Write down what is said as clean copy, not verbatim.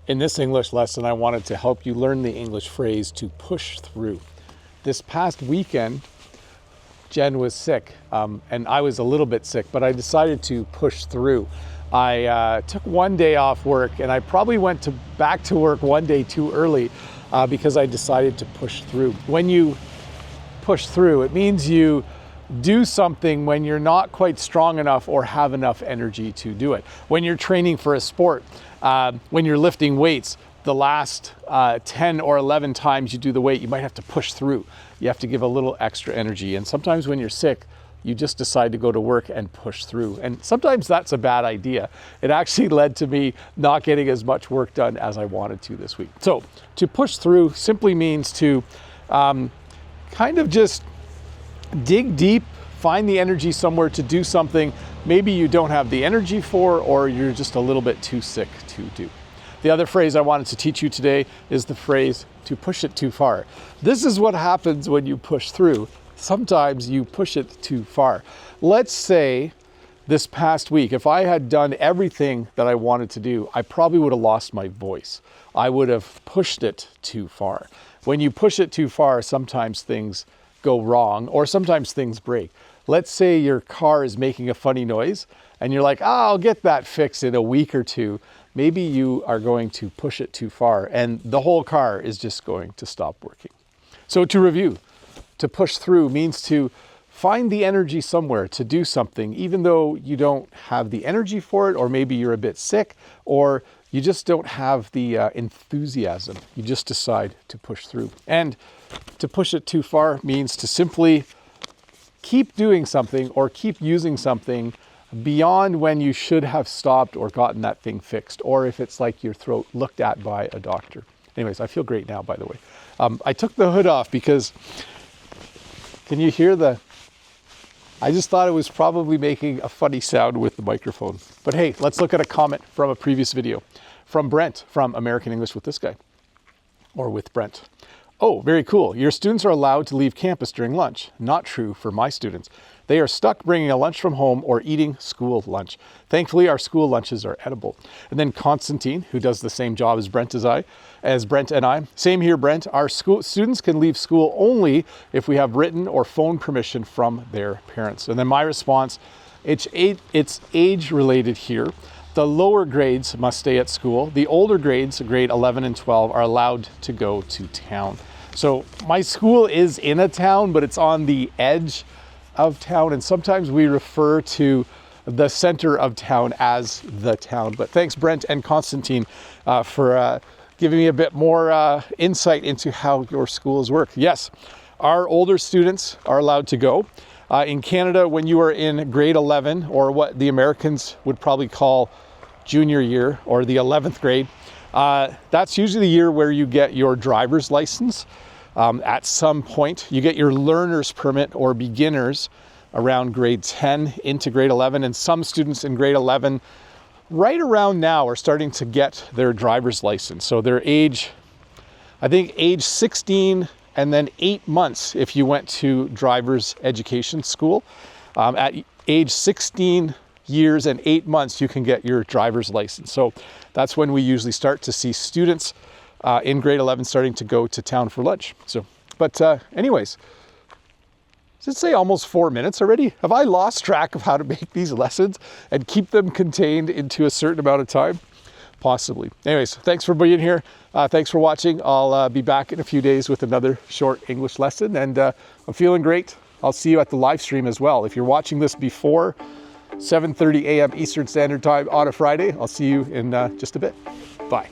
In this English lesson, I wanted to help you learn the English phrase to push through. This past weekend, Jen was sick, and I was a little bit sick, but I decided to push through. I took one day off work, and I probably went back to work one day too early because I decided to push through. When you push through, it means you do something when you're not quite strong enough or have enough energy to do it. When you're training for a sport, when you're lifting weights, the last 10 or 11 times you do the weight, you might have to push through. You have to give a little extra energy. And sometimes when you're sick, you just decide to go to work and push through. And sometimes that's a bad idea. It actually led to me not getting as much work done as I wanted to this week. So to push through simply means to kind of just dig deep, find the energy somewhere to do something maybe you don't have the energy for, or you're just a little bit too sick to do. The other phrase I wanted to teach you today is the phrase to push it too far. This is what happens when you push through. Sometimes you push it too far. Let's say this past week, if I had done everything that I wanted to do, I probably would have lost my voice. I would have pushed it too far. When you push it too far, sometimes things go wrong, or sometimes things break. Let's say your car is making a funny noise and you're like, I'll get that fixed in a week or two. Maybe you are going to push it too far and the whole car is just going to stop working. So to review, to push through means to find the energy somewhere to do something, even though you don't have the energy for it, or maybe you're a bit sick, or you just don't have the enthusiasm. You just decide to push through. And to push it too far means to simply keep doing something or keep using something beyond when you should have stopped or gotten that thing fixed, or if it's like your throat looked at by a doctor. Anyways, I feel great now, by the way. I took the hood off because, can you hear I just thought it was probably making a funny sound with the microphone. But hey, let's look at a comment from a previous video. From Brent, from American English with this guy, or with Brent. Oh, very cool. Your students are allowed to leave campus during lunch. Not true for my students. They are stuck bringing a lunch from home or eating school lunch. Thankfully, our school lunches are edible. And then Constantine, who does the same job as Brent and I. Same here, Brent. Our school students can leave school only if we have written or phone permission from their parents. And then my response, it's age related here. The lower grades must stay at school. The older grades, grade 11 and 12, are allowed to go to town. So my school is in a town, but it's on the edge of town. And sometimes we refer to the center of town as the town. But thanks, Brent and Constantine, for giving me a bit more insight into how your schools work. Yes, our older students are allowed to go. In Canada, when you are in grade 11, or what the Americans would probably call junior year, or the 11th grade, that's usually the year where you get your driver's license. At some point, you get your learner's permit or beginners around grade 10 into grade 11, and some students in grade 11 right around now are starting to get their driver's license. So they're age 16 and then 8 months if you went to driver's education school. At age 16 years and 8 months, you can get your driver's license. So that's when we usually start to see students in grade 11 starting to go to town for lunch. So, but anyways, does it say almost 4 minutes already? Have I lost track of how to make these lessons and keep them contained into a certain amount of time? Possibly. Anyways, thanks for being here. Thanks for watching. I'll be back in a few days with another short English lesson, and I'm feeling great. I'll see you at the live stream as well. If you're watching this before 7:30 a.m. Eastern Standard Time on a Friday, I'll see you in just a bit. Bye.